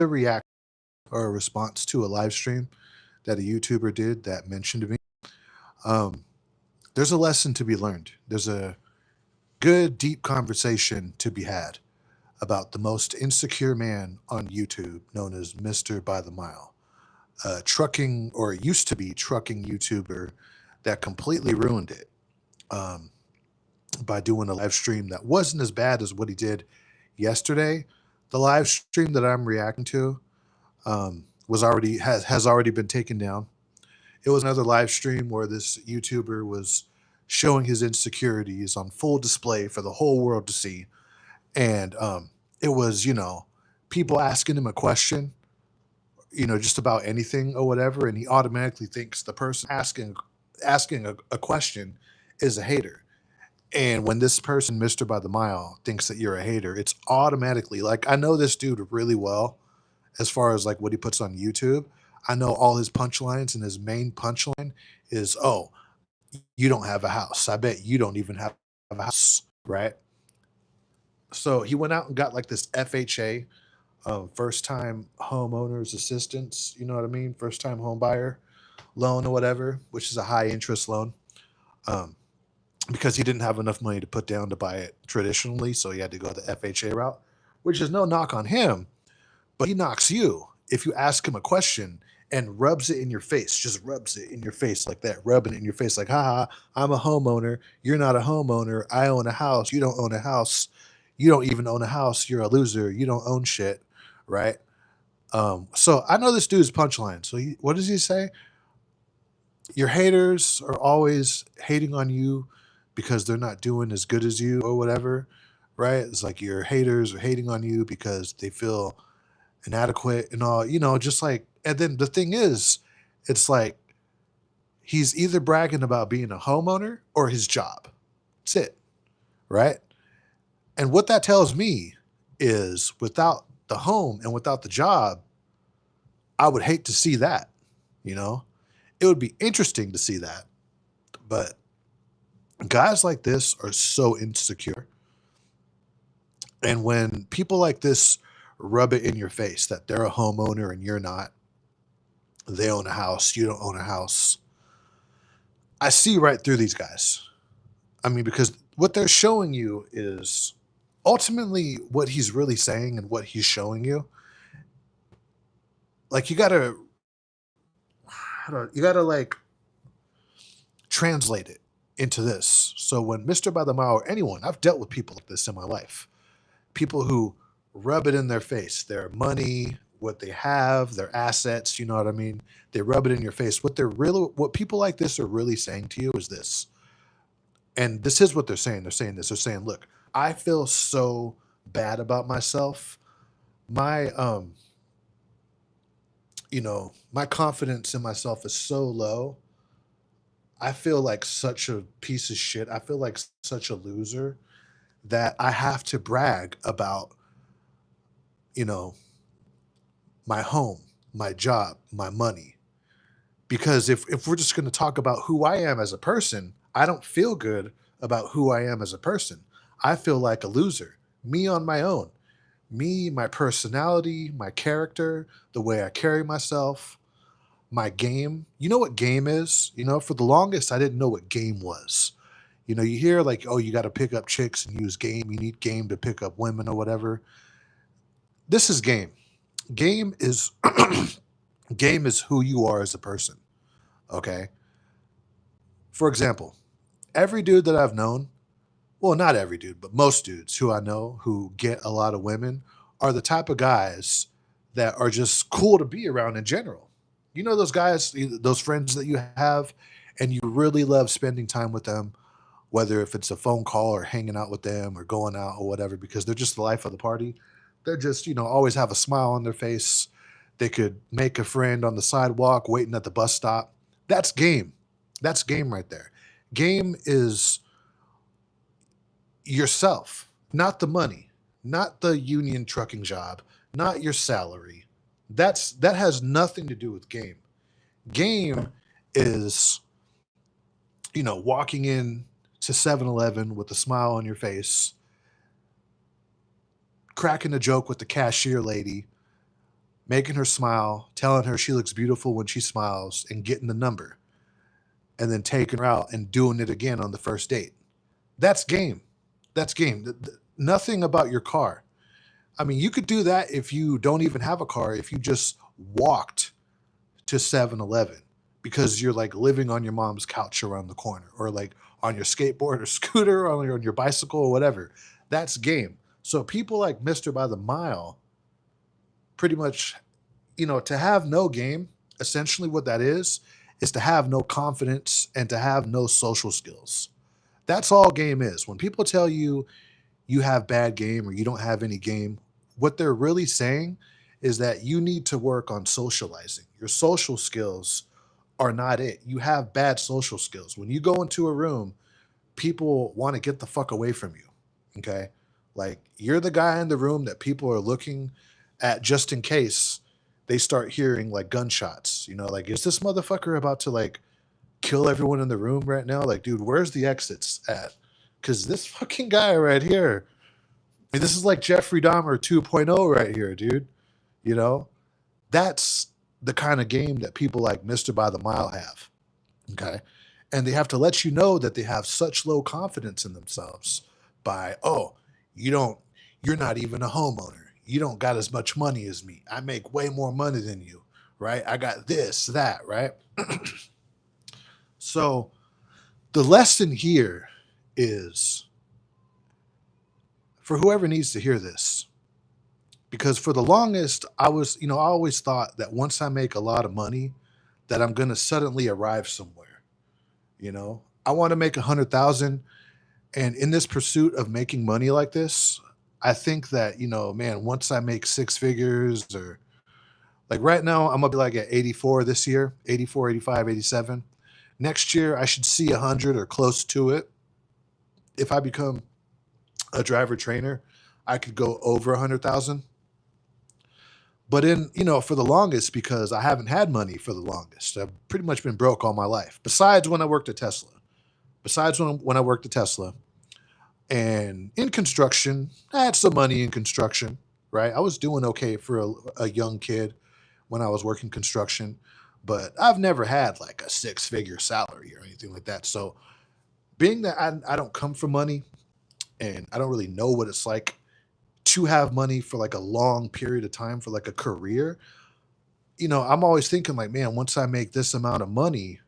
a react or a response to a live stream that a YouTuber did that mentioned to me. Um, there's a lesson to be learned. There's a good, deep conversation to be had about the most insecure man on YouTube, known as Mr. By the Mile, a trucking or used to be trucking YouTuber that completely ruined it um, by doing a live stream that wasn't as bad as what he did yesterday. The live stream that I'm reacting to has already been taken down. It was another live stream where this YouTuber was showing his insecurities on full display for the whole world to see, and it was people asking him a question, just about anything or whatever, and he automatically thinks the person asking a question is a hater. And when this person, Mister By the Mile, thinks that you're a hater, it's automatically like I know this dude really well as far as like what he puts on YouTube. I know all his punchlines, and his main punchline is, "Oh, you don't have a house. I bet you don't even have a house, right?" So he went out and got like this FHA, first time homeowners assistance. You know what I mean? First time home buyer loan or whatever, which is a high interest loan. Um, because he didn't have enough money to put down to buy it traditionally, so he had to go the FHA route, which is no knock on him, but he knocks you if you ask him a question and rubs it in your face, just rubs it in your face like that, rubbing it in your face like, haha, I'm a homeowner. You're not a homeowner. I own a house. You don't own a house. You don't even own a house. You're a loser. You don't own shit. Right. So I know this dude's punchline. So what does he say? Your haters are always hating on you because they're not doing as good as you or whatever. Right. It's like your haters are hating on you because they feel inadequate and all, just like, and then the thing is, it's like he's either bragging about being a homeowner or his job. That's it. Right. And what that tells me is without the home and without the job, I would hate to see that, you know? It would be interesting to see that. But guys like this are so insecure. And when people like this rub it in your face that they're a homeowner and you're not, they own a house, you don't own a house. I see right through these guys. I mean, because what they're showing you is ultimately what he's really saying and what he's showing you. Like you gotta like translate it into this. So when Mr. By the Mile or anyone, I've dealt with people like this in my life. People who rub it in their face, their money, what they have, their assets, you know what I mean? They rub it in your face. What people like this are really saying to you is this. And this is what they're saying. They're saying this. They're saying, look, I feel so bad about myself. My my confidence in myself is so low. I feel like such a piece of shit. I feel like such a loser that I have to brag about, you know, my home, my job, my money. Because if we're just going to talk about who I am as a person, I don't feel good about who I am as a person. I feel like a loser, me on my own. Me, my personality, my character, the way I carry myself, my game. You know what game is? For the longest, I didn't know what game was. You hear like, oh, you got to pick up chicks and use game. You need game to pick up women or whatever. This is game. Game is game is who you are as a person. Okay. For example, every dude that I've known, well, not every dude, but most dudes who I know who get a lot of women are the type of guys that are just cool to be around in general. You know those guys, those friends that you have, and you really love spending time with them, whether if it's a phone call or hanging out with them or going out or whatever, because they're just the life of the party. They're just, always have a smile on their face. They could make a friend on the sidewalk waiting at the bus stop. That's game. That's game right there. Game is yourself, not the money, not the union trucking job, not your salary. That has nothing to do with game. Game is, walking in to 7-Eleven with a smile on your face, cracking a joke with the cashier lady, making her smile, telling her she looks beautiful when she smiles, and getting the number, and then taking her out and doing it again on the first date. That's game. That's game. Nothing about your car. I mean, you could do that if you don't even have a car, if you just walked to 7-Eleven because you're like living on your mom's couch around the corner, or like on your skateboard or scooter, or on your bicycle or whatever. That's game. So people like Mr. By the Mile, pretty much, to have no game, essentially what that is to have no confidence and to have no social skills. That's all game is. When people tell you you have bad game or you don't have any game, what they're really saying is that you need to work on socializing. Your social skills are not it. You have bad social skills. When you go into a room, people want to get the fuck away from you. Okay? Like, you're the guy in the room that people are looking at just in case they start hearing like gunshots. Like, is this motherfucker about to like kill everyone in the room right now? Like, dude, where's the exits at? Because this fucking guy right here, I mean, this is like Jeffrey Dahmer 2.0 right here, dude. You know, that's the kind of game that people like Mr. By the Mile have. Okay. And they have to let you know that they have such low confidence in themselves by, oh, you're not even a homeowner. You don't got as much money as me. I make way more money than you, right? I got this, that, right? So the lesson here is for whoever needs to hear this, because for the longest, I always thought that once I make a lot of money, that I'm going to suddenly arrive somewhere. I want to make 100,000. And in this pursuit of making money like this, I think that, man, once I make six figures, or like right now, I'm gonna be like at 84 this year, 84, 85, 87. Next year, I should see 100 or close to it. If I become a driver trainer, I could go over 100,000. But for the longest, because I haven't had money for the longest, I've pretty much been broke all my life. Besides when I worked at Tesla. When I worked at Tesla. And in construction, I had some money in construction, right? I was doing okay for a young kid when I was working construction, but I've never had like a six-figure salary or anything like that. So being that I don't come from money, and I don't really know what it's like to have money for like a long period of time, for like a career, I'm always thinking like, man, once I make this amount of money,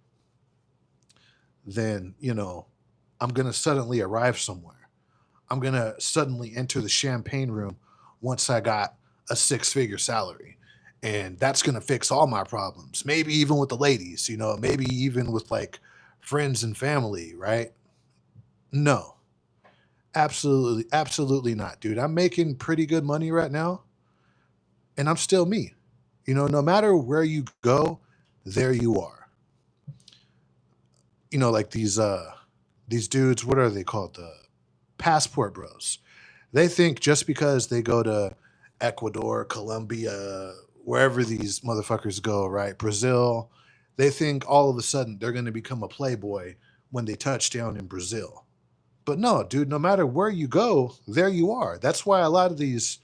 then, I'm going to suddenly arrive somewhere. I'm going to suddenly enter the champagne room once I got a six-figure salary. And that's going to fix all my problems. Maybe even with the ladies, maybe even with like friends and family, right? No, absolutely, absolutely not, dude. I'm making pretty good money right now, and I'm still me. No matter where you go, there you are. Like these dudes, what are they called? The passport bros. They think just because they go to Ecuador, Colombia, wherever these motherfuckers go, right? Brazil, they think all of a sudden they're going to become a playboy when they touch down in Brazil. But no, dude, no matter where you go, there you are. That's why a lot of these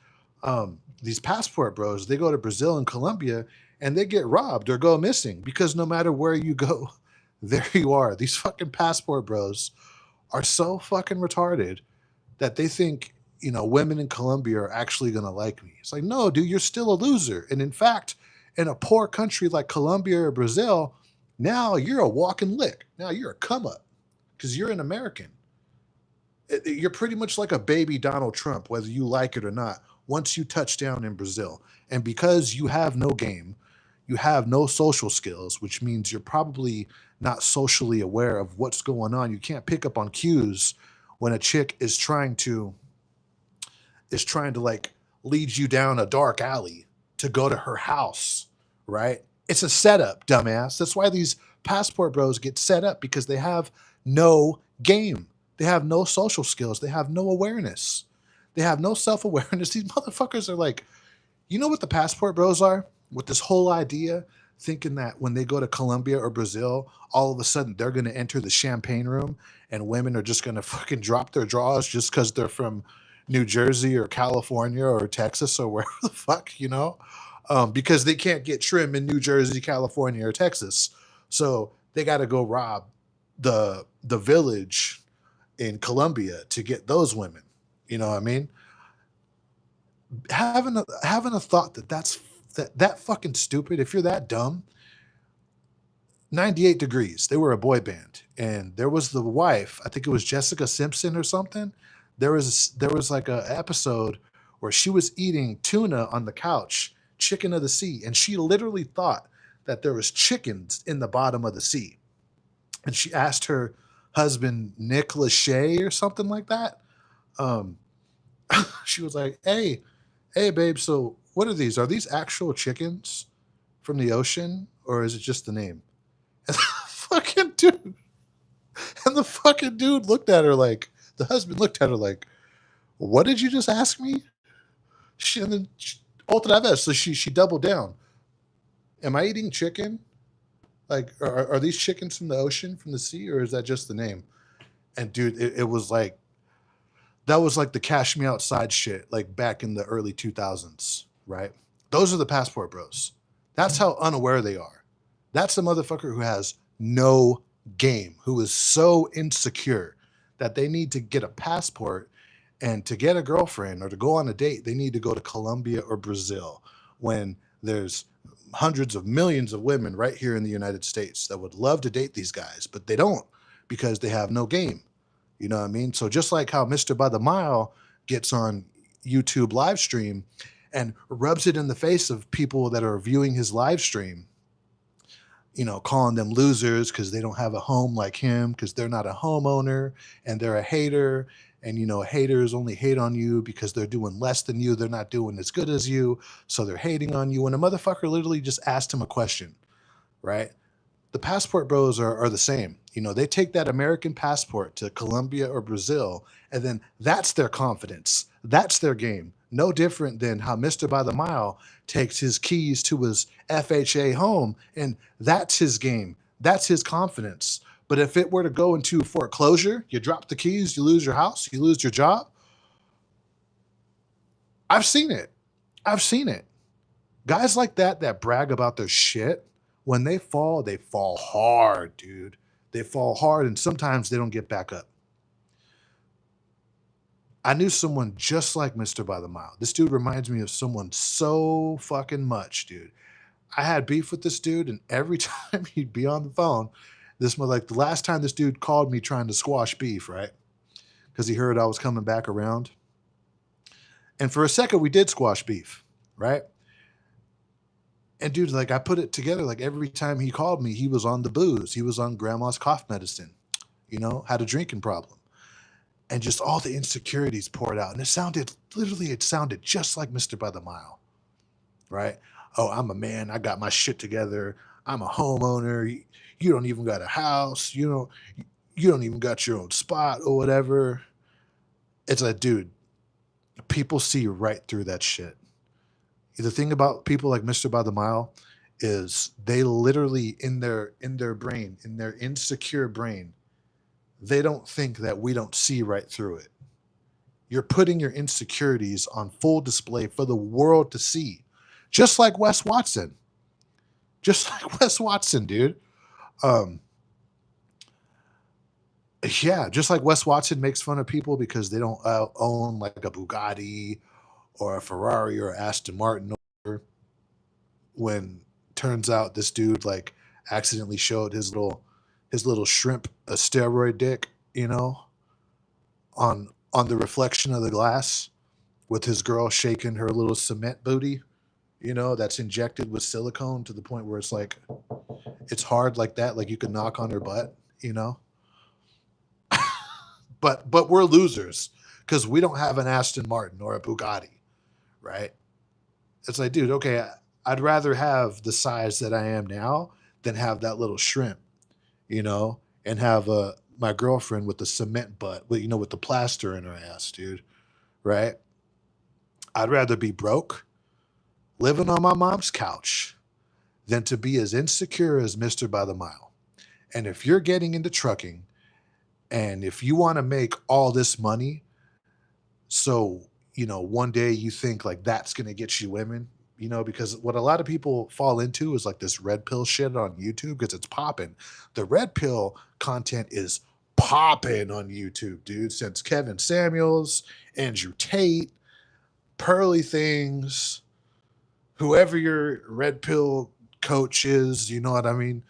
passport bros, they go to Brazil and Colombia and they get robbed or go missing, because no matter where you go, there you are. These fucking passport bros are so fucking retarded that they think, women in Colombia are actually going to like me. It's like, no, dude, you're still a loser. And in fact, in a poor country like Colombia or Brazil, now you're a walking lick. Now you're a come up because you're an American. You're pretty much like a baby Donald Trump, whether you like it or not, once you touch down in Brazil. And because you have no game, you have no social skills, which means you're probably not socially aware of what's going on. You can't pick up on cues when a chick is trying to like lead you down a dark alley to go to her house, right? It's a setup, dumbass. That's why these passport bros get set up, because they have no game. They have no social skills. They have no awareness. They have no self-awareness. These motherfuckers are like, you know what the passport bros are? With this whole idea, thinking that when they go to Colombia or Brazil, all of a sudden they're going to enter the champagne room and women are just going to fucking drop their drawers just because they're from New Jersey or California or Texas or wherever the fuck, because they can't get trim in New Jersey, California, or Texas. So they got to go rob the village in Colombia to get those women. You know what I mean? Having a thought that fucking stupid. If you're that dumb, 98 Degrees. They were a boy band, and there was the wife. I think it was Jessica Simpson or something. There was like a episode where she was eating tuna on the couch, chicken of the sea, and she literally thought that there was chickens in the bottom of the sea. And she asked her husband Nick Lachey or something like that. Um, she was like, hey, babe. So what are these? Are these actual chickens from the ocean, or is it just the name?" And the fucking dude, and the fucking dude looked at her like, the husband looked at her like, "What did you just ask me?" And then outra vez, so she doubled down. "Am I eating chicken? Like, are these chickens from the ocean, from the sea, or is that just the name?" And dude, it was like, that was like the cash me outside shit, like back in the early 2000s, right? Those are the passport bros. That's how unaware they are. That's a motherfucker who has no game, who is so insecure that they need to get a passport, and to get a girlfriend or to go on a date, they need to go to Colombia or Brazil when there's hundreds of millions of women right here in the United States that would love to date these guys, but they don't because they have no game. You know what I mean? So just like how Mr. By the Mile gets on YouTube live stream and rubs it in the face of people that are viewing his live stream, calling them losers because they don't have a home like him, because they're not a homeowner and they're a hater. And, haters only hate on you because they're doing less than you. They're not doing as good as you. So they're hating on you. And a motherfucker literally just asked him a question, right? The passport bros are the same. They take that American passport to Colombia or Brazil, and then that's their confidence. That's their game. No different than how Mr. By the Mile takes his keys to his FHA home, and that's his game. That's his confidence. But if it were to go into foreclosure, you drop the keys, you lose your house, you lose your job. I've seen it. I've seen it. Guys like that brag about their shit, when they fall hard, dude. They fall hard, and sometimes they don't get back up. I knew someone just like Mr. By the Mile. This dude reminds me of someone so fucking much, dude. I had beef with this dude, and every time he'd be on the phone, this was like the last time this dude called me trying to squash beef, right? Because he heard I was coming back around. And for a second, we did squash beef, right? And dude, like, I put it together, like every time he called me, he was on the booze. He was on grandma's cough medicine, had a drinking problem. And just all the insecurities poured out. And it sounded just like Mr. By the Mile, right? "Oh, I'm a man. I got my shit together. I'm a homeowner. You don't even got a house. You don't even got your own spot or whatever." It's like, dude, people see right through that shit. The thing about people like Mr. By the Mile is they literally, in their brain, in their insecure brain, they don't think that we don't see right through it. You're putting your insecurities on full display for the world to see. Just like Wes Watson. Just like Wes Watson, dude. Um, yeah, just like Wes Watson makes fun of people because they don't own like a Bugatti or a Ferrari or Aston Martin, or when turns out this dude like accidentally showed his little shrimp a steroid dick, on the reflection of the glass with his girl shaking her little cement booty, that's injected with silicone to the point where it's like it's hard like that, like you could knock on her butt. But we're losers because we don't have an Aston Martin or a Bugatti, right? It's like, dude, okay, I'd rather have the size that I am now than have that little shrimp, and have my girlfriend with the cement butt, with the plaster in her ass, dude, right? I'd rather be broke, living on my mom's couch, than to be as insecure as Mr. By the Mile. And if you're getting into trucking, and if you want to make all this money, so one day you think like that's going to get you women, because what a lot of people fall into is like this red pill shit on YouTube because it's popping. The red pill content is popping on YouTube, dude, since Kevin Samuels, Andrew Tate, Pearly Things, whoever your red pill coach is, you know what I mean?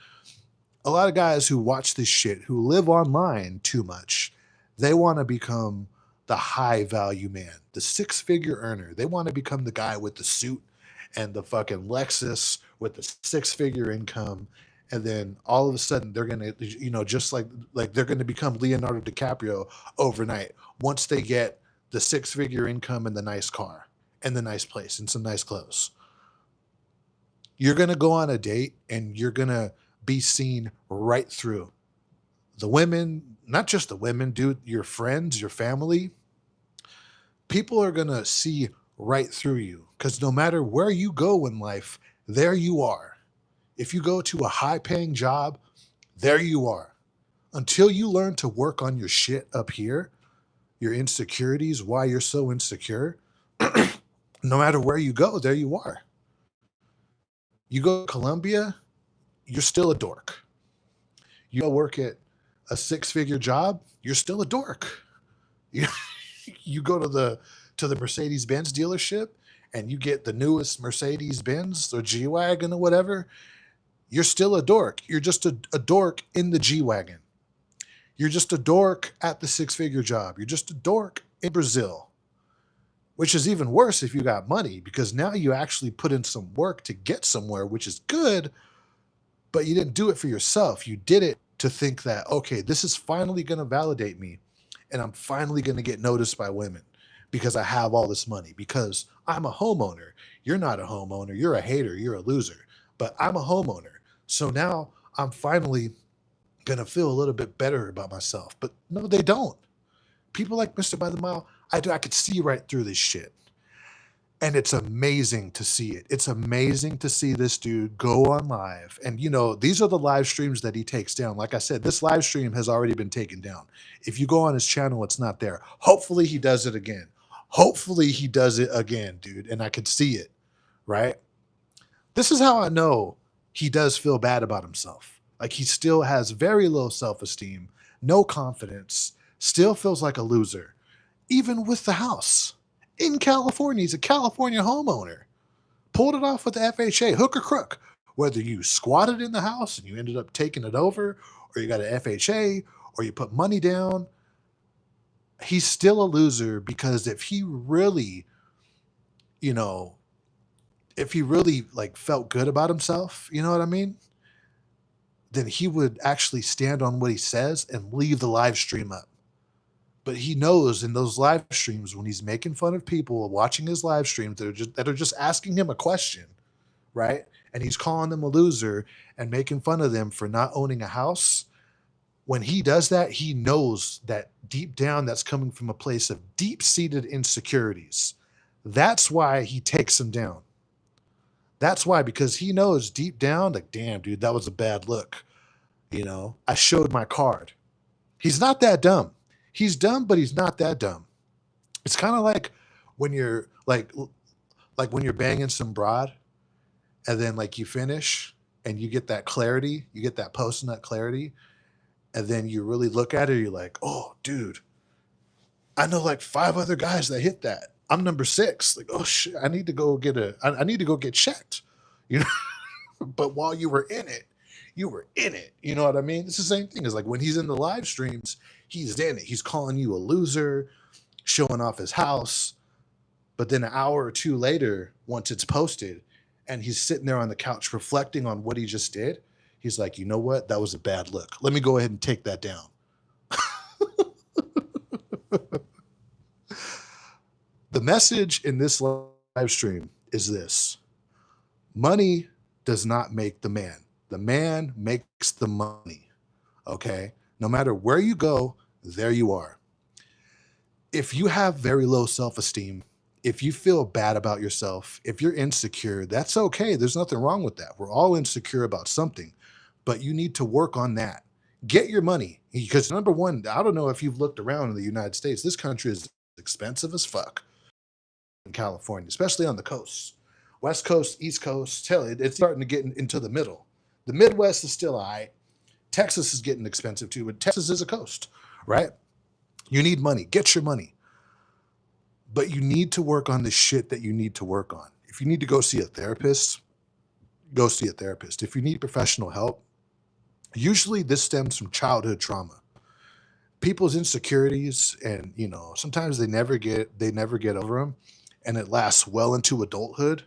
A lot of guys who watch this shit, who live online too much, they want to become the high value man, the six-figure earner. They want to become the guy with the suit and the fucking Lexus with the six-figure income. And then all of a sudden they're gonna, just like they're gonna become Leonardo DiCaprio overnight once they get the six-figure income and the nice car and the nice place and some nice clothes. You're gonna go on a date and you're gonna be seen right through the women, not just the women, dude, your friends, your family. People are gonna see right through you because no matter where you go in life, there you are. If you go to a high-paying job, there you are. Until you learn to work on your shit up here, your insecurities, why you're so insecure, no matter where you go, there you are. You go to Colombia, you're still a dork. You go work at a six-figure job, you're still a dork. You, you go to the Mercedes-Benz dealership and you get the newest Mercedes-Benz or G-Wagon or whatever, you're still a dork. You're just a dork in the G-Wagon. You're just a dork at the six-figure job. You're just a dork in Brazil, which is even worse if you got money because now you actually put in some work to get somewhere, which is good, but you didn't do it for yourself. You did it to think that, okay, this is finally going to validate me and I'm finally going to get noticed by women because I have all this money, because I'm a homeowner. You're not a homeowner. You're a hater. You're a loser. But I'm a homeowner. So now I'm finally going to feel a little bit better about myself. But no, they don't. People like Mr. By the Mile, I could see right through this shit. And it's amazing to see it. It's amazing to see this dude go on live. And, these are the live streams that he takes down. Like I said, this live stream has already been taken down. If you go on his channel, it's not there. Hopefully he does it again. Hopefully he does it again, dude. And I could see it, right? This is how I know he does feel bad about himself. Like he still has very low self-esteem, no confidence, still feels like a loser, even with the house. In California, he's a California homeowner. Pulled it off with the FHA, hook or crook. Whether you squatted in the house and you ended up taking it over, or you got an FHA, or you put money down, he's still a loser because if he really, like felt good about himself, you know what I mean? Then he would actually stand on what he says and leave the live stream up. But he knows in those live streams when he's making fun of people watching his live streams that are just asking him a question, right? And he's calling them a loser and making fun of them for not owning a house. When he does that, he knows that deep down that's coming from a place of deep-seated insecurities. That's why he takes them down. That's why, because he knows deep down, like, damn, dude, that was a bad look. I showed my card. He's not that dumb. He's dumb, but he's not that dumb. It's kind of like when you're like when you're banging some broad and then like you finish and you get that clarity, you get that post-nut clarity, and then you really look at it, you're like, oh, dude, I know like 5 other guys that hit that. I'm number 6. Like, oh shit, I need to go get checked. But while you were in it, you were in it. You know what I mean? It's the same thing as like when he's in the live streams, he's in it. He's calling you a loser, showing off his house. But then an hour or 2 later, once it's posted and he's sitting there on the couch reflecting on what he just did, he's like, you know what? That was a bad look. Let me go ahead and take that down. The message in this live stream is this: money does not make the man. The man makes the money. Okay? No matter where you go, there you are. If you have very low self-esteem, if you feel bad about yourself, if you're insecure, that's okay. There's nothing wrong with that. We're all insecure about something, but you need to work on that. Get your money, because number one, I don't know if you've looked around in the United States. This country is expensive as fuck in California, especially on the coast. West Coast, East Coast, hell, it's starting to get into the middle. The Midwest is still all right. Texas is getting expensive too, but Texas is a coast, right? You need money. Get your money. But you need to work on the shit that you need to work on. If you need to go see a therapist, go see a therapist. If you need professional help, usually this stems from childhood trauma. People's insecurities, and sometimes they never get over them, and it lasts well into adulthood,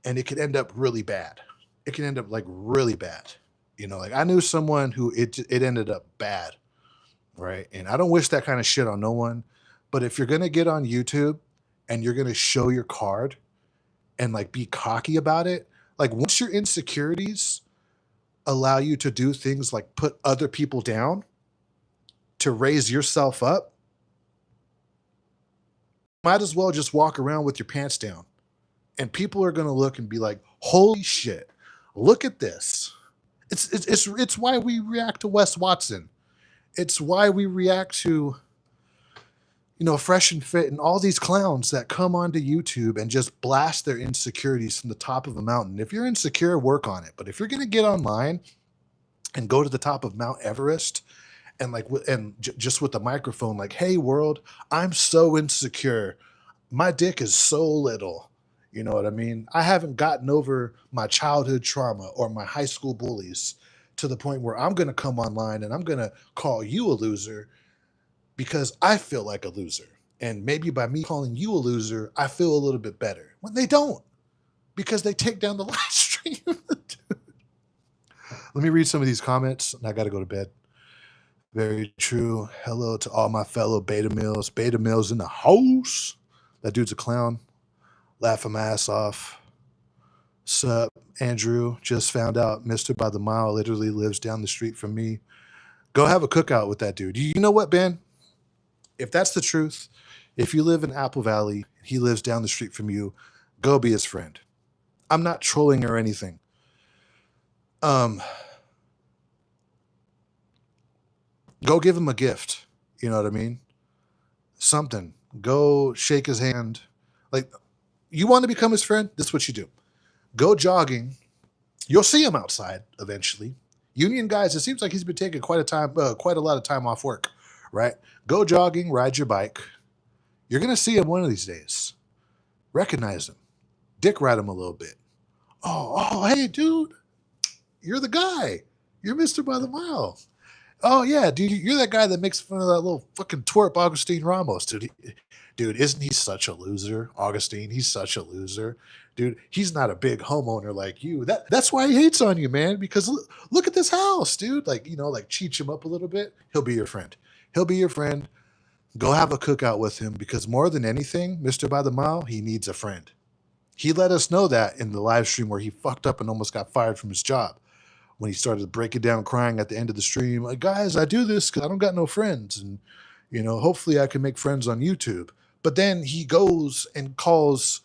and it could end up really bad. It can end up like really bad. Like I knew someone who it ended up bad, right? And I don't wish that kind of shit on no one. But if you're gonna get on YouTube and you're gonna show your card and like be cocky about it, like once your insecurities allow you to do things like put other people down to raise yourself up, might as well just walk around with your pants down. And people are gonna look and be like, holy shit, look at this. It's why we react to Wes Watson. It's why we react to Fresh and Fit and all these clowns that come onto YouTube and just blast their insecurities from the top of a mountain. If you're insecure, work on it. But if you're gonna get online and go to the top of Mount Everest and just with the microphone, like, hey world, I'm so insecure. My dick is so little. You know what I mean? I haven't gotten over my childhood trauma or my high school bullies to the point where I'm going to come online and I'm going to call you a loser because I feel like a loser. And maybe by me calling you a loser, I feel a little bit better. When they don't, because they take down the live stream. Let me read some of these comments and I got to go to bed. Very true. Hello to all my fellow beta males. Beta males in the house. That dude's a clown. Laughing my ass off. Sup, Andrew? Just found out Mr. By the Mile literally lives down the street from me. Go have a cookout with that dude. You know what, Ben? If that's the truth, if you live in Apple Valley, he lives down the street from you, go be his friend. I'm not trolling or anything. Go give him a gift. You know what I mean? Something. Go shake his hand. Like, you want to become his friend? This is what you do. Go jogging. You'll see him outside eventually. Union guys, it seems like he's been taking quite a lot of time off work, right? Go jogging, ride your bike. You're going to see him one of these days. Recognize him. Dick ride him a little bit. Oh, hey, dude. You're the guy. You're Mr. By the Mile. Oh, yeah, dude, you're that guy that makes fun of that little fucking twerp, Augustine Ramos, dude. Dude, isn't he such a loser? Augustine, he's such a loser. Dude, he's not a big homeowner like you. That's why he hates on you, man, because look at this house, dude. Like, cheat him up a little bit. He'll be your friend. He'll be your friend. Go have a cookout with him because more than anything, Mr. By the Mile, he needs a friend. He let us know that in the live stream where he fucked up and almost got fired from his job. When he started breaking down crying at the end of the stream, like, guys, I do this because I don't got no friends. And, hopefully I can make friends on YouTube. But then he goes and calls,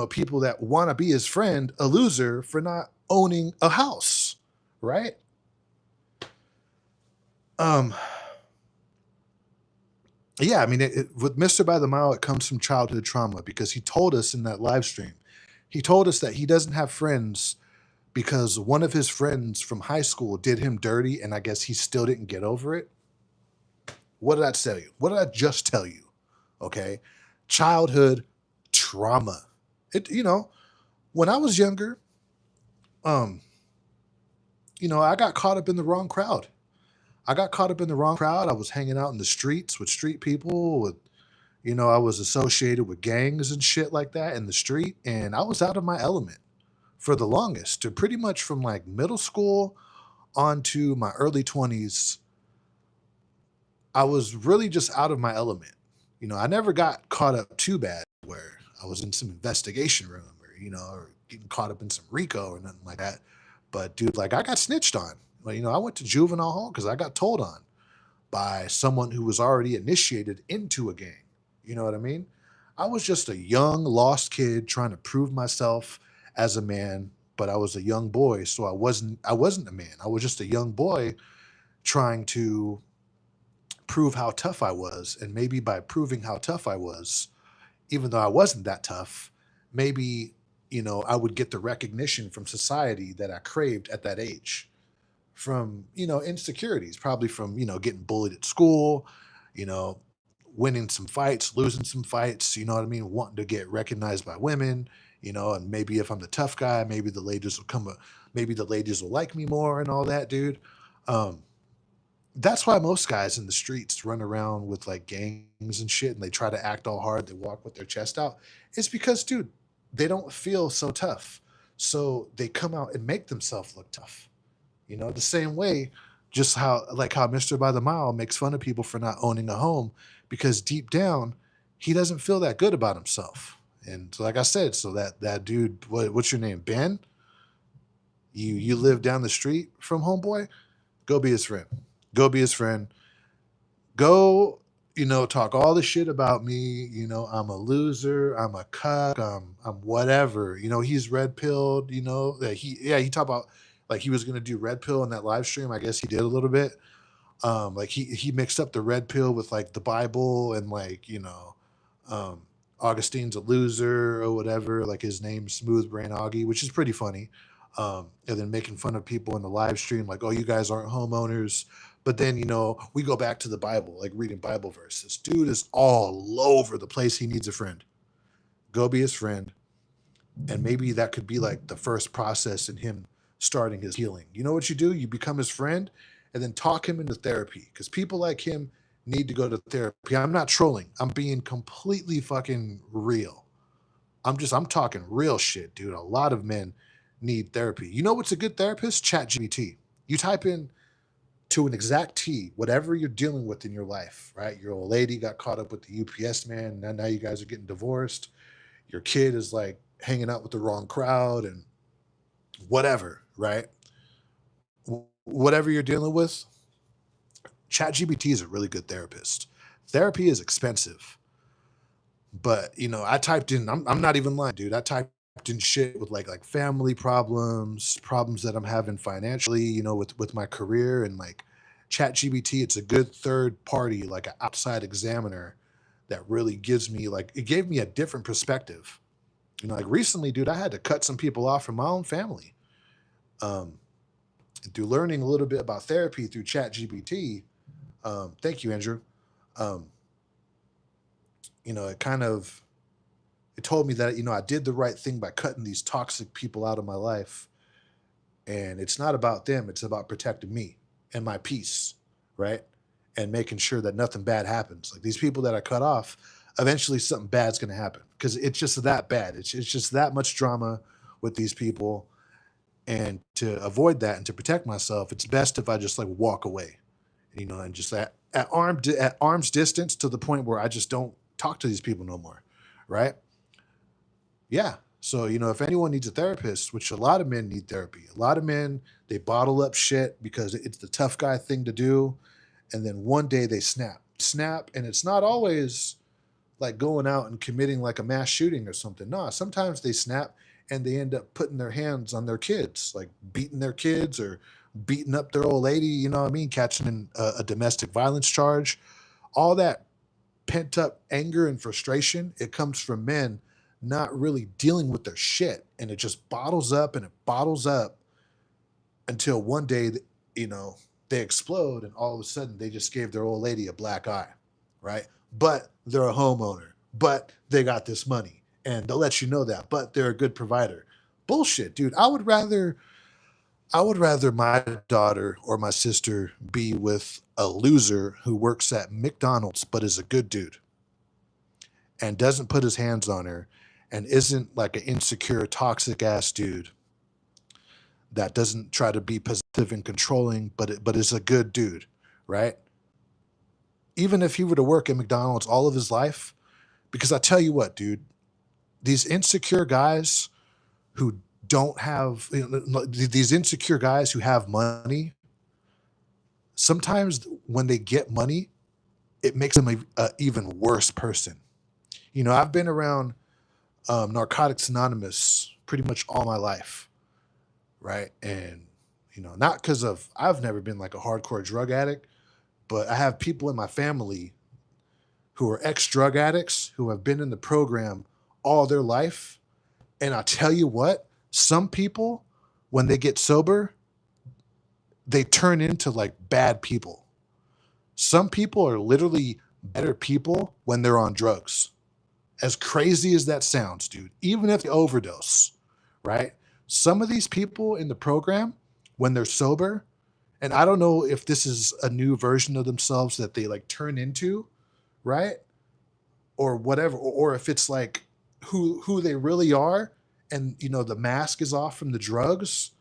people that want to be his friend a loser for not owning a house, right? Yeah, I mean, with Mr. By the Mile, it comes from childhood trauma because he told us in that live stream, he told us that he doesn't have friends because one of his friends from high school did him dirty, and I guess he still didn't get over it. What did I tell you? What did I just tell you? Okay. Childhood trauma. When I was younger, I got caught up in the wrong crowd. I was hanging out in the streets with street people, I was associated with gangs and shit like that in the street, and I was out of my element for the longest, to pretty much from like middle school on to my early 20s. I was really just out of my element. I never got caught up too bad where I was in some investigation room or getting caught up in some RICO or nothing like that. But dude, like I got snitched on. I went to juvenile hall because I got told on by someone who was already initiated into a gang. You know what I mean? I was just a young, lost kid trying to prove myself as a man, but I was a young boy, so I wasn't a man. I was just a young boy trying to prove how tough I was. And maybe by proving how tough I was, even though I wasn't that tough, maybe I would get the recognition from society that I craved at that age, from, insecurities, probably from, getting bullied at school, you know, winning some fights, losing some fights, you know what I mean? Wanting to get recognized by women, and maybe if I'm the tough guy, maybe the ladies will like me more and all that, dude. Um, that's why most guys in the streets run around with like gangs and shit and they try to act all hard. They walk with their chest out. It's because, dude, they don't feel so tough. So they come out and make themselves look tough. The same way, just how Mr. By the Mile makes fun of people for not owning a home because deep down, he doesn't feel that good about himself. And so, like I said, so that dude, what's your name? Ben? You live down the street from homeboy? Go be his friend. Go be his friend. Go, talk all the shit about me. I'm a loser. I'm a cuck. I'm whatever. He's red pilled. That he talked about like he was gonna do red pill in that live stream. I guess he did a little bit. Like he mixed up the red pill with like the Bible and like um, Augustine's a loser or whatever. Like his name's Smooth Brain Augie, which is pretty funny. And then making fun of people in the live stream, like, oh, you guys aren't homeowners. But then, we go back to the Bible, like reading Bible verses. Dude is all over the place. He needs a friend. Go be his friend. And maybe that could be like the first process in him starting his healing. You know what you do? You become his friend and then talk him into therapy because people like him need to go to therapy. I'm not trolling. I'm being completely fucking real. I'm talking real shit, dude. A lot of men need therapy. You know what's a good therapist? ChatGPT. You type in to an exact T whatever you're dealing with in your life, right? Your old lady got caught up with the UPS man. Now you guys are getting divorced. Your kid is like hanging out with the wrong crowd and whatever, right? Whatever you're dealing with, ChatGPT is a really good therapist. Therapy is expensive, but I typed in. I'm not even lying, dude. I typed in shit with like family problems that I'm having financially, with my career and like ChatGPT. It's a good third party, like an outside examiner that really gives me like it gave me a different perspective. Like recently, dude, I had to cut some people off from my own family. Um, and through learning a little bit about therapy through ChatGPT, thank you, Andrew. Um, it kind of it told me that I did the right thing by cutting these toxic people out of my life, and it's not about them; it's about protecting me and my peace, right? And making sure that nothing bad happens. Like these people that I cut off, eventually something bad's going to happen because it's just that bad. It's just that much drama with these people, and to avoid that and to protect myself, it's best if I just like walk away, and just at arm's distance to the point where I just don't talk to these people no more, right? Yeah. So, if anyone needs a therapist, which a lot of men need therapy, a lot of men, they bottle up shit because it's the tough guy thing to do. And then one day they snap. And it's not always like going out and committing like a mass shooting or something. No, sometimes they snap and they end up putting their hands on their kids, like beating their kids or beating up their old lady, you know what I mean? Catching a domestic violence charge. All that pent up anger and frustration, it comes from men not really dealing with their shit. And it just bottles up and it bottles up until one day, you know, they explode and all of a sudden they just gave their old lady a black eye, right? But they're a homeowner, but they got this money and they'll let you know that, but they're a good provider. Bullshit, dude. I would rather my daughter or my sister be with a loser who works at McDonald's but is a good dude and doesn't put his hands on her and isn't like an insecure, toxic ass dude that doesn't try to be possessive and controlling, but is a good dude, right? Even if he were to work at McDonald's all of his life, because I tell you what, dude, these insecure guys who don't have these insecure guys who have money, sometimes when they get money, it makes them a even worse person. I've been around Narcotics Anonymous pretty much all my life, right? And not because of I've never been like a hardcore drug addict, but I have people in my family who are ex drug addicts who have been in the program all their life, And I tell you what, some people, when they get sober, they turn into like bad people. Some people are literally better people when they're on drugs. As crazy as that sounds, dude, even if they overdose, right? Some of these people in the program, when they're sober, and I don't know if this is a new version of themselves that they like turn into, right? Or whatever, or if it's like who they really are, and the mask is off from the drugs.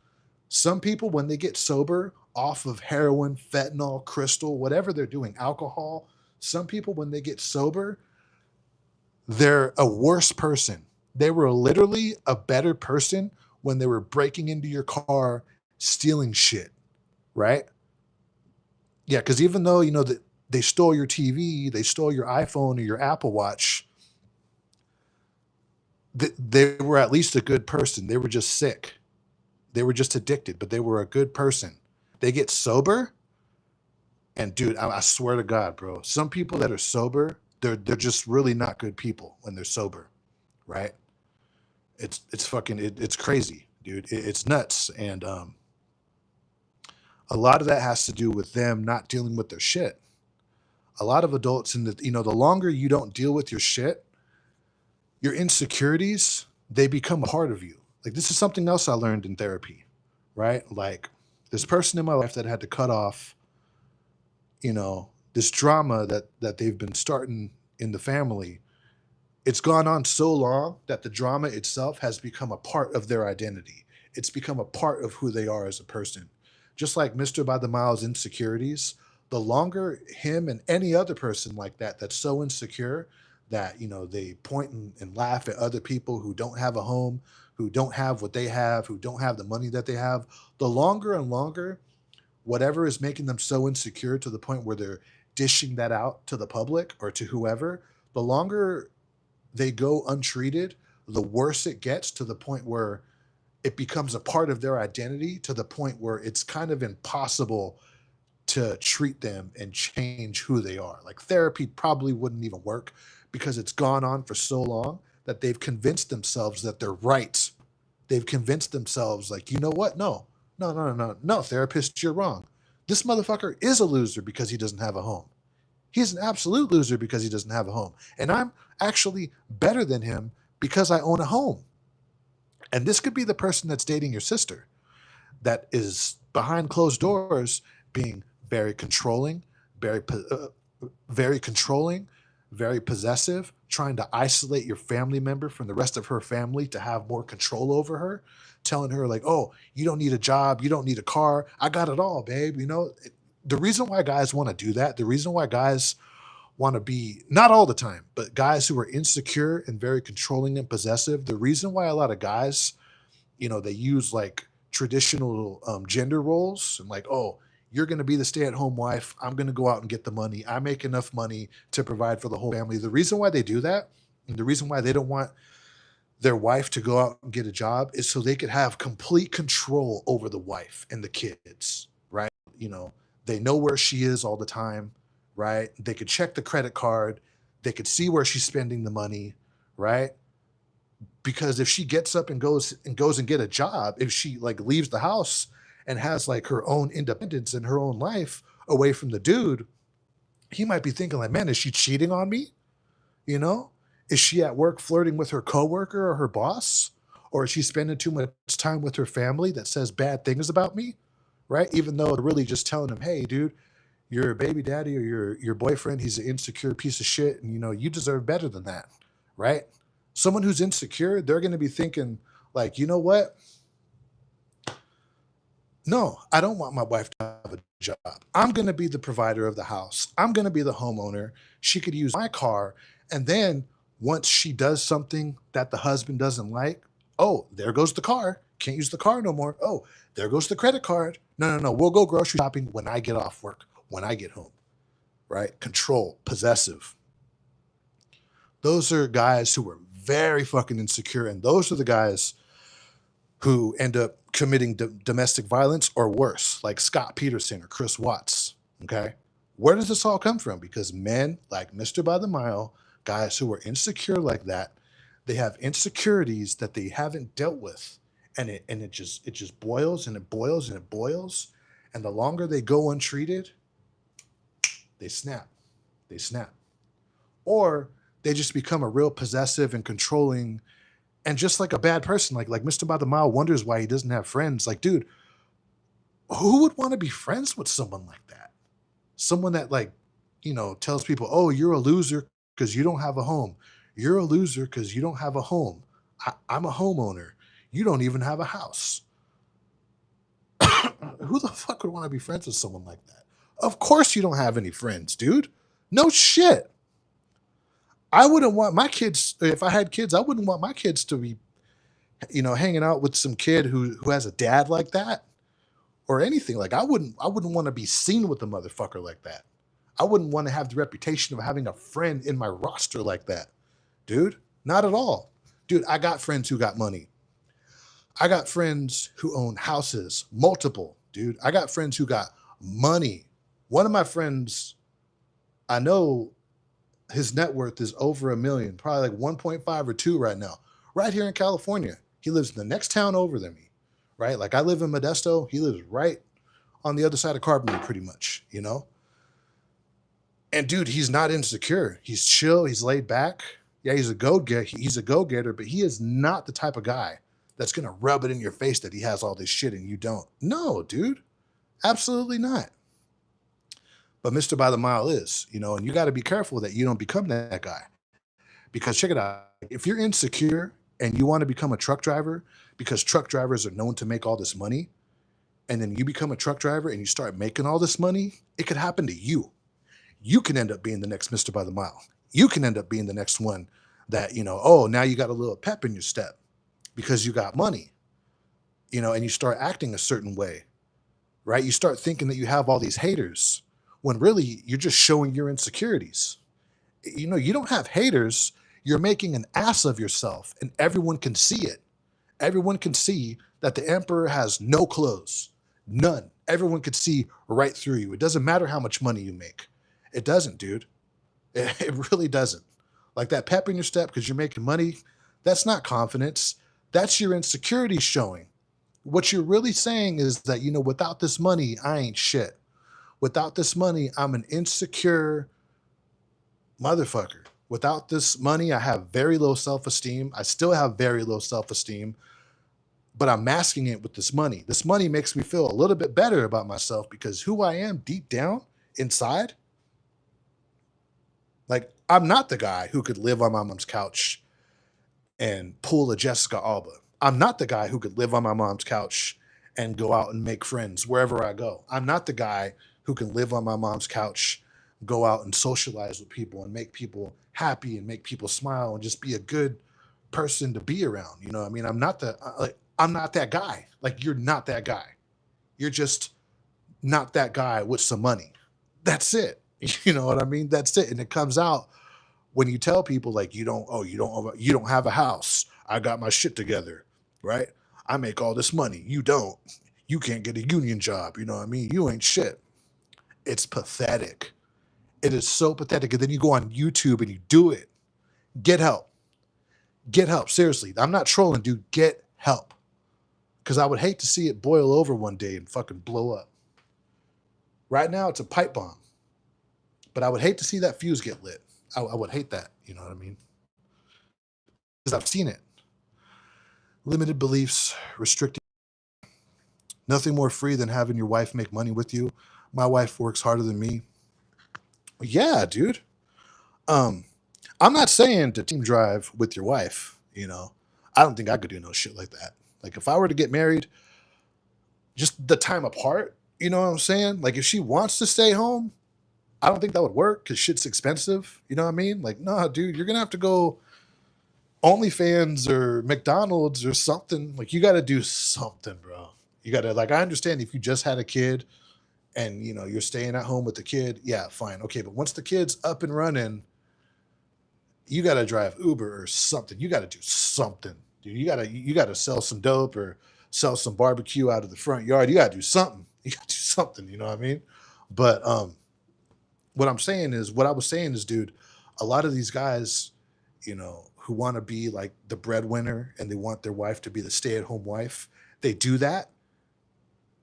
Some people, when they get sober off of heroin, fentanyl, crystal, whatever they're doing, alcohol, some people, when they get sober, they're a worse person. They were literally a better person when they were breaking into your car, stealing shit, right? Yeah, because even though that they stole your TV, they stole your iPhone or your Apple Watch, they were at least a good person. They were just sick. They were just addicted, but they were a good person. They get sober, and dude, I swear to God, bro, some people that are sober, they're just really not good people when they're sober, right? It's fucking it's crazy, dude. It's nuts, and a lot of that has to do with them not dealing with their shit. A lot of adults in the longer you don't deal with your shit, your insecurities, they become a part of you. Like, this is something else I learned in therapy, right? Like, this person in my life that had to cut off, this drama that they've been starting in the family. It's gone on so long that the drama itself has become a part of their identity. It's become a part of who they are as a person. Just like Mr. By the Mile's insecurities, the longer him and any other person like that that's so insecure that they point and laugh at other people who don't have a home, who don't have what they have, who don't have the money that they have, the longer and longer whatever is making them so insecure to the point where they're dishing that out to the public or to whoever, the longer they go untreated, the worse it gets, to the point where it becomes a part of their identity, to the point where it's kind of impossible to treat them and change who they are. Like, therapy probably wouldn't even work because it's gone on for so long that they've convinced themselves that they're right. They've convinced themselves, like, you know what? No, therapist, you're wrong. This motherfucker is a loser because he doesn't have a home. He's an absolute loser because he doesn't have a home. And I'm actually better than him because I own a home. And this could be the person that's dating your sister, that is behind closed doors being very controlling, very controlling, very possessive, trying to isolate your family member from the rest of her family to have more control over her, telling her like, "Oh, you don't need a job, you don't need a car. I got it all, babe." The reason why guys want to do that, the reason why guys want to be, not all the time, but guys who are insecure and very controlling and possessive, the reason why a lot of guys, they use like traditional gender roles and like, "Oh, you're going to be the stay-at-home wife. I'm going to go out and get the money. I make enough money to provide for the whole family." The reason why they do that, and the reason why they don't want their wife to go out and get a job, is so they could have complete control over the wife and the kids, right? They know where she is all the time, right? They could check the credit card. They could see where she's spending the money, right? Because if she gets up and goes and get a job, if she like leaves the house and has like her own independence in her own life away from the dude, he might be thinking like, "Man, is she cheating on me? You know, is she at work flirting with her coworker or her boss? Or is she spending too much time with her family that says bad things about me?" Right? Even though they're really just telling him, "Hey, dude, your baby daddy or your boyfriend, he's an insecure piece of shit, and you deserve better than that." Right? Someone who's insecure, they're going to be thinking like, "You know what? No, I don't want my wife to have a job. I'm going to be the provider of the house. I'm going to be the homeowner. She could use my car. And then once she does something that the husband doesn't like, oh, there goes the car. Can't use the car no more. Oh, there goes the credit card. No. We'll go grocery shopping when I get off work, when I get home." Right? Control, possessive. Those are guys who are very fucking insecure. And those are the guys who end up committing domestic violence or worse, like Scott Peterson or Chris Watts. Okay. Where does this all come from? Because men like Mr. By the Mile, guys who are insecure like that, They have insecurities that they haven't dealt with, and it just boils and it boils and it boils, and the longer they go untreated, they snap. They snap. Or they just become a real possessive and controlling and just like a bad person. Like Mr. By the Mile wonders why he doesn't have friends. Like, dude, who would want to be friends with someone like that? Someone that like, tells people, "Oh, you're a loser because you don't have a home. You're a loser because you don't have a home. I'm a homeowner. You don't even have a house." Who the fuck would want to be friends with someone like that? Of course you don't have any friends, dude. No shit. I wouldn't want my kids, if I had kids, I wouldn't want my kids to be, hanging out with some kid who has a dad like that or anything. Like I wouldn't want to be seen with a motherfucker like that. I wouldn't want to have the reputation of having a friend in my roster like that. Dude, not at all. Dude, I got friends who got money. I got friends who own houses, multiple, dude. I got friends who got money. One of my friends, I know his net worth is over 1 million, probably like 1.5 or 2 right now, right here in California. He lives in the next town over than me, right? Like I live in Modesto. He lives right on the other side of Carbondale, pretty much. And dude, he's not insecure. He's chill. He's laid back. Yeah, he's a go-getter. He's a go-getter, but he is not the type of guy that's going to rub it in your face that he has all this shit and you don't. No, dude, absolutely not. But Mr. By the Mile is, and you got to be careful that you don't become that guy. Because check it out. If you're insecure and you want to become a truck driver, because truck drivers are known to make all this money, and then you become a truck driver and you start making all this money, it could happen to you. You can end up being the next Mr. By the Mile. You can end up being the next one that, oh, now you got a little pep in your step because you got money, and you start acting a certain way, right? You start thinking that you have all these haters when really you're just showing your insecurities. You don't have haters. You're making an ass of yourself and everyone can see it. Everyone can see that the emperor has no clothes, none. Everyone could see right through you. It doesn't matter how much money you make. It doesn't, dude. It really doesn't. Like that pep in your step because you're making money, that's not confidence. That's your insecurity showing. What you're really saying is that, without this money, I ain't shit. Without this money, I'm an insecure motherfucker. Without this money, I have very low self-esteem. I still have very low self-esteem, but I'm masking it with this money. This money makes me feel a little bit better about myself because who I am deep down inside, like I'm not the guy who could live on my mom's couch and pull a Jessica Alba. I'm not the guy who could live on my mom's couch and go out and make friends wherever I go. I'm not the guy who can live on my mom's couch, go out and socialize with people and make people happy and make people smile and just be a good person to be around. You know what I mean? I'm not that guy. Like you're not that guy. You're just not that guy with some money. That's it. You know what I mean? That's it. And it comes out when you tell people like you don't have a house. I got my shit together, right? I make all this money. You don't. You can't get a union job. You know what I mean? You ain't shit. It's pathetic. It is so pathetic. And then you go on YouTube and you do it. Get help. Get help. Seriously. I'm not trolling, dude. Get help. Because I would hate to see it boil over one day and fucking blow up. Right now, it's a pipe bomb. But I would hate to see that fuse get lit. I would hate that. You know what I mean? Because I've seen it. Limited beliefs, restricting. Nothing more free than having your wife make money with you. My wife works harder than me. Yeah, dude. I'm not saying to team drive with your wife, I don't think I could do no shit like that. Like if I were to get married, just the time apart, you know what I'm saying? Like if she wants to stay home, I don't think that would work because shit's expensive. You know what I mean? Like, nah, dude, you're gonna have to go OnlyFans or McDonald's or something. Like you gotta do something, bro. You gotta I understand if you just had a kid and you're staying at home with the kid, yeah, fine. Okay, but once the kid's up and running, you gotta drive Uber or something. You gotta do something. Dude, you gotta sell some dope or sell some barbecue out of the front yard. You gotta do something. You gotta do something, you know what I mean? But what I was saying is, dude, a lot of these guys, who want to be like the breadwinner and they want their wife to be the stay-at-home wife, they do that.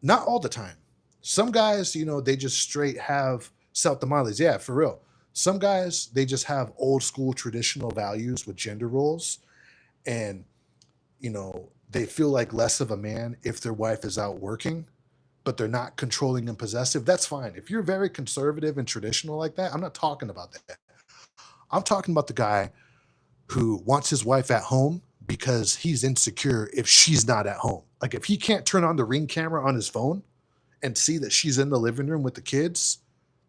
Not all the time. Some guys, they just straight have self tamales. Yeah, for real. Some guys, they just have old school traditional values with gender roles, and they feel like less of a man if their wife is out working, but they're not controlling and possessive. That's fine. If you're very conservative and traditional like that, I'm not talking about that. I'm talking about the guy who wants his wife at home because he's insecure if she's not at home. Like if he can't turn on the Ring camera on his phone and see that she's in the living room with the kids,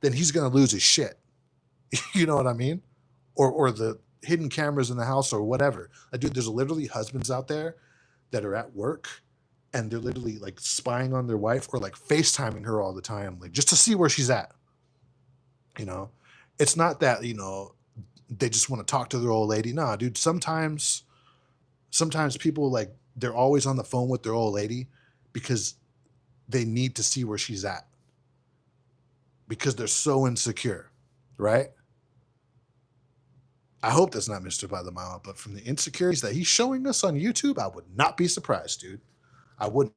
then he's gonna lose his shit. You know what I mean? Or the hidden cameras in the house or whatever. Like, dude, there's literally husbands out there that are at work and they're literally like spying on their wife or like FaceTiming her all the time, like just to see where she's at. You know, it's not that, they just want to talk to their old lady. Nah, dude, sometimes people like they're always on the phone with their old lady because they need to see where she's at because they're so insecure, right? I hope that's not Mr. By the Mile, but from the insecurities that he's showing us on YouTube, I would not be surprised, dude. I wouldn't.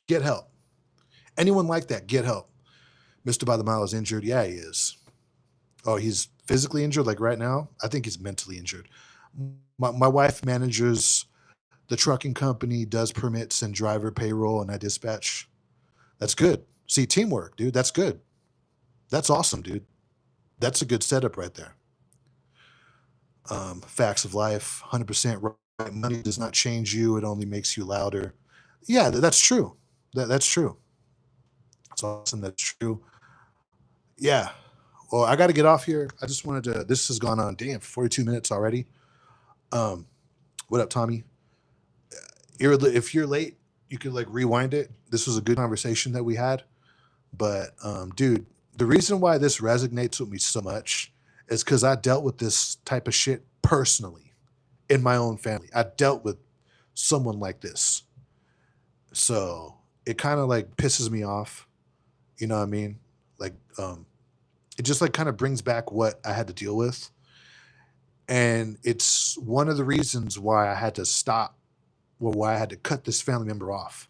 Get help. Anyone like that, get help. Mr. By the Mile is injured. Yeah, he is. Oh, he's physically injured, like right now? I think he's mentally injured. My wife manages the trucking company, does permits and driver payroll, and I dispatch. That's good. See, teamwork, dude. That's good. That's awesome, dude. That's a good setup right there. Facts of life, 100% right. Money does not change you. It only makes you louder. Yeah, that's true. That's true. That's awesome. That's true. Yeah. Well, I got to get off here. I just wanted to, this has gone on, damn, 42 minutes already. Um, what up, Tommy? If you're late, you can like rewind it. This was a good conversation that we had. But dude, the reason why this resonates with me so much is because I dealt with this type of shit personally in my own family. I dealt with someone like this. So it kind of like pisses me off. You know what I mean? Like, it just like kind of brings back what I had to deal with. And it's one of the reasons why I had to stop, or why I had to cut this family member off.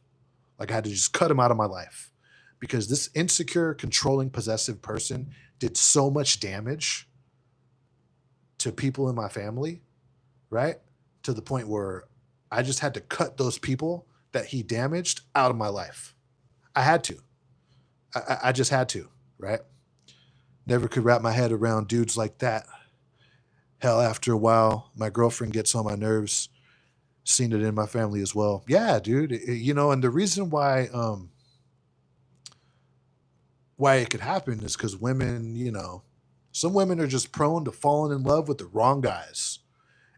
Like I had to just cut him out of my life because this insecure, controlling, possessive person did so much damage to people in my family, right? To the point where I just had to cut those people that he damaged out of my life. I had to. I just had to, right? Never could wrap my head around dudes like that. Hell, after a while, my girlfriend gets on my nerves. Seen it in my family as well. Yeah, dude. And the reason why it could happen is because women, some women are just prone to falling in love with the wrong guys.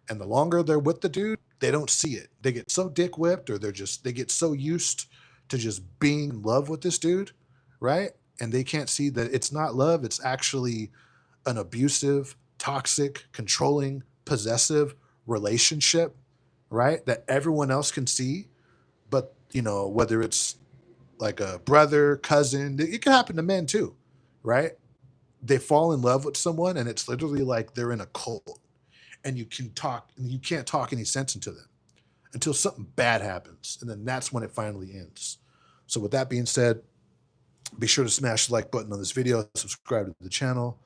And the longer they're with the dude, they don't see it. They get so dick whipped, or they get so used to just being in love with this dude, right? And they can't see that it's not love, it's actually an abusive, toxic, controlling, possessive relationship, right? That everyone else can see. But, whether it's like a brother, cousin, it can happen to men too, right? They fall in love with someone and it's literally like they're in a cult, and you can't talk any sense into them until something bad happens. And then that's when it finally ends. So with that being said, be sure to smash the like button on this video, subscribe to the channel.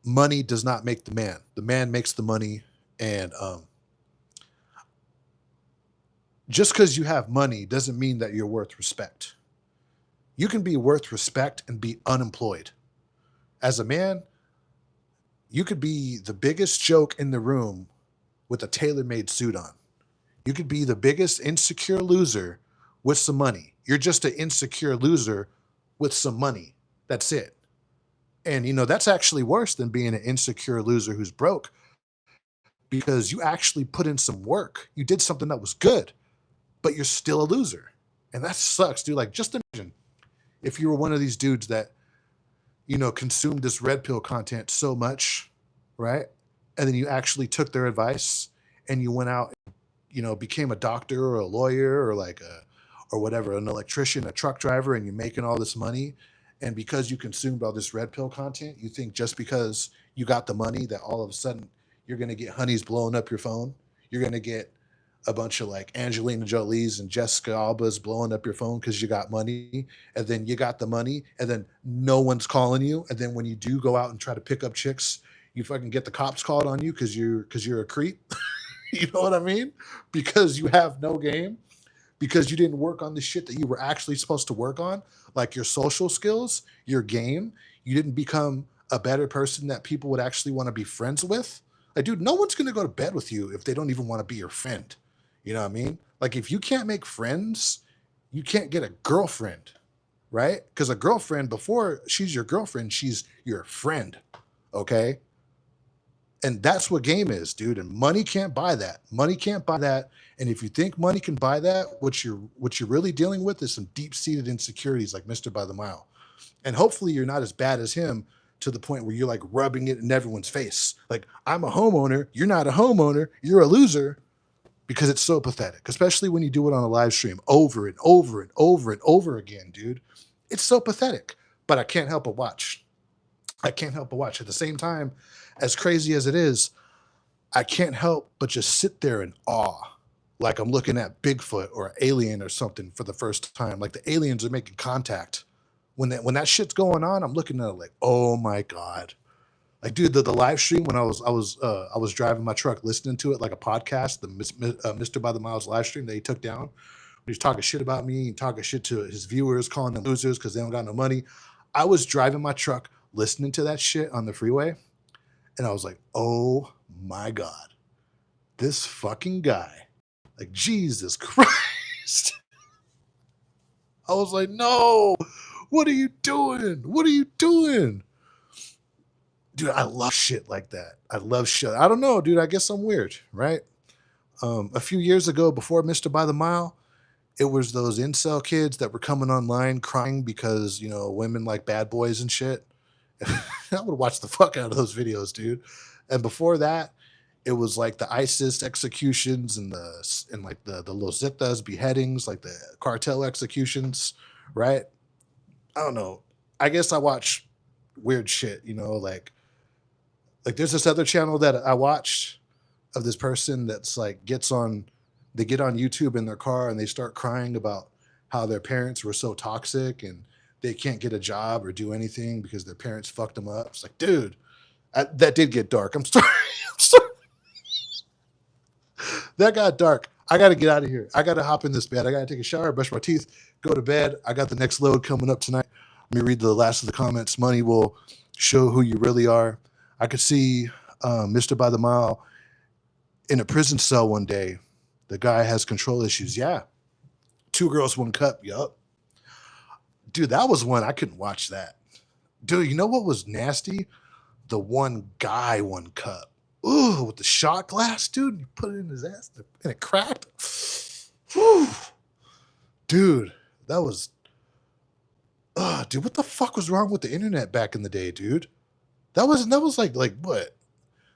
Money does not make the man. The man makes the money. And just because you have money doesn't mean that you're worth respect. You can be worth respect and be unemployed. As a man, you could be the biggest joke in the room with a tailor-made suit on. You could be the biggest insecure loser with some money. You're just an insecure loser with some money. That's it. And, that's actually worse than being an insecure loser who's broke, because you actually put in some work. You did something that was good, but you're still a loser. And that sucks, dude. Like, just imagine if you were one of these dudes that, consumed this red pill content so much, right? And then you actually took their advice and you went out, became a doctor or a lawyer or or whatever, an electrician, a truck driver, and you're making all this money. And because you consumed all this red pill content, you think just because you got the money that all of a sudden You're going to get honeys blowing up your phone. You're going to get a bunch of like Angelina Jolie's and Jessica Alba's blowing up your phone because you got money, and then you got the money, and then no one's calling you, and then when you do go out and try to pick up chicks, you fucking get the cops called on you because you're a creep. You know what I mean? Because you have no game, because you didn't work on the shit that you were actually supposed to work on, like your social skills, your game. You didn't become a better person that people would actually want to be friends with. Like, dude, no one's gonna go to bed with you if they don't even want to be your friend. You know what I mean? Like, if you can't make friends, you can't get a girlfriend, right? Because a girlfriend, before she's your girlfriend, she's your friend. Okay. And that's what game is, dude. And money can't buy that. Money can't buy that. And if you think money can buy that, what you're really dealing with is some deep-seated insecurities like Mr. By the Mile. And hopefully you're not as bad as him to the point where you're like rubbing it in everyone's face. Like, I'm a homeowner, you're not a homeowner, you're a loser, because it's so pathetic, especially when you do it on a live stream over and over and over and over again, dude. It's so pathetic. But I can't help but watch. I can't help but watch. At the same time, as crazy as it is, I can't help but just sit there in awe, like I'm looking at Bigfoot or an alien or something for the first time. Like the aliens are making contact. When that shit's going on, I'm looking at it like, oh my God. Like, dude, the live stream when I was driving my truck listening to it like a podcast, the Mr. By the Miles live stream that he took down. He's talking shit about me and talking shit to his viewers, calling them losers because they don't got no money. I was driving my truck listening to that shit on the freeway, and I was like, oh my God, this fucking guy, like, Jesus Christ. I was like, no, what are you doing? What are you doing? Dude, I love shit like that. I love shit. I don't know, dude. I guess I'm weird, right? A few years ago, before Mr. By the Mile, it was those incel kids that were coming online crying because, women like bad boys and shit. I would watch the fuck out of those videos, dude. And before that, it was like the ISIS executions and like the Los Zetas beheadings, like the cartel executions, right? I don't know. I guess I watch weird shit, like there's this other channel that I watched of this person that's like they get on YouTube in their car and they start crying about how their parents were so toxic and they can't get a job or do anything because their parents fucked them up. It's like, dude, that did get dark. I'm sorry. I'm sorry. That got dark. I got to get out of here. I got to hop in this bed. I got to take a shower, brush my teeth, go to bed. I got the next load coming up tonight. Let me read the last of the comments. Money will show who you really are. I could see Mr. By the Mile in a prison cell one day. The guy has control issues. Yeah. 2 girls, 1 cup. Yup. Dude, that was one. I couldn't watch that. Dude, you know what was nasty? The 1 guy, 1 cup. Ooh, with the shot glass, dude. You put it in his ass and it cracked. Whew. Dude, that was... dude, what the fuck was wrong with the internet back in the day, dude? That was like what?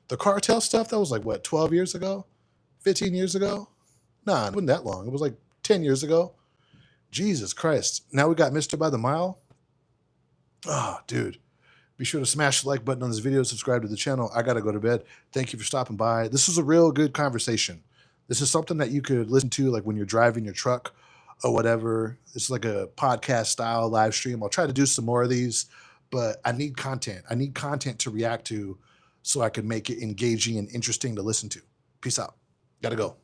The cartel stuff, that was like what, 12 years ago? 15 years ago? Nah, it wasn't that long. It was like 10 years ago. Jesus Christ. Now we got Mr. By the Mile. Oh, dude. Be sure to smash the like button on this video, subscribe to the channel. I got to go to bed. Thank you for stopping by. This was a real good conversation. This is something that you could listen to like when you're driving your truck or whatever. It's like a podcast style live stream. I'll try to do some more of these, but I need content. I need content to react to so I can make it engaging and interesting to listen to. Peace out. Gotta go.